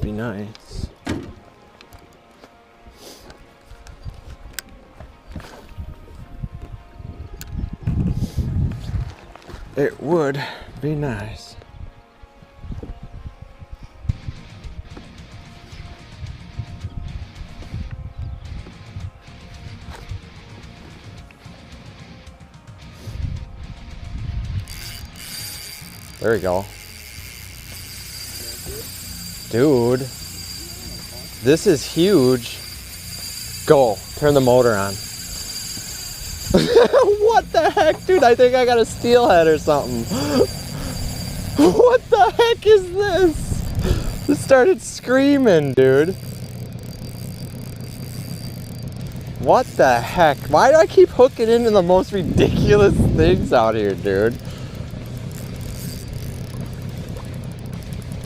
be nice. It would be nice. There we go. Dude, this is huge. Go, turn the motor on. What the heck, dude? I think I got a steelhead or something. What the heck is this? It started screaming, dude. What the heck? Why do I keep hooking into the most ridiculous things out here, dude?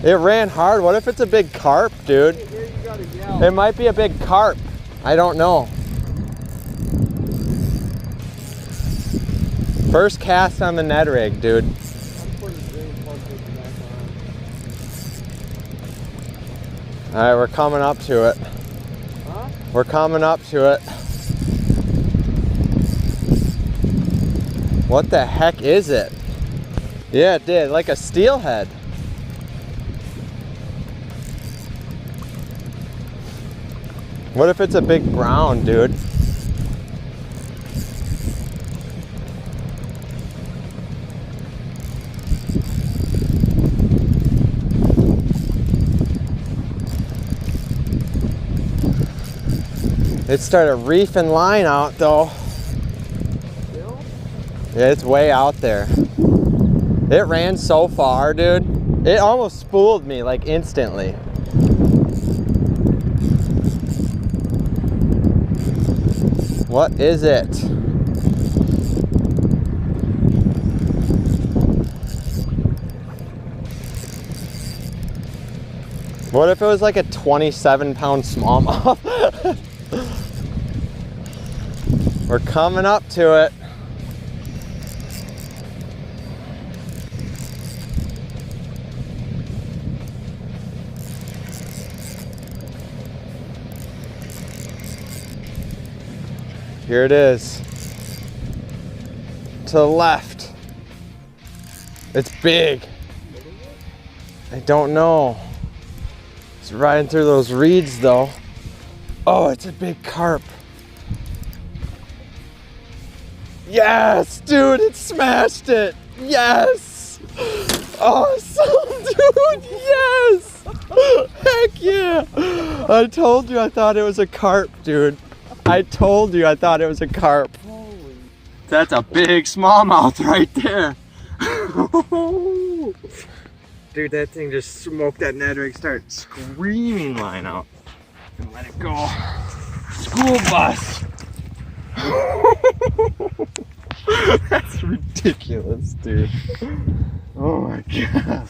It ran hard. What if it's a big carp, dude? It might be a big carp. I don't know. First cast on the Ned rig, dude. Alright, we're coming up to it. Huh? We're coming up to it. What the heck is it? Yeah, it did. Like a steelhead. What if it's a big brown, dude? It started reefing line out though. Yeah, it's way out there. It ran so far, dude. It almost spooled me like instantly. What is it? What if it was like a 27-pound smallmouth? We're coming up to it. Here it is. To the left. It's big. I don't know. It's riding through those reeds though. Oh, it's a big carp. Yes, dude, it smashed it. Yes. Awesome, dude, yes. Heck yeah. I told you I thought it was a carp, dude. I told you I thought it was a carp. Holy. That's a big smallmouth right there. Dude, that thing just smoked that Ned rig, started screaming line out. And let it go. School bus. That's ridiculous, dude. Oh my god.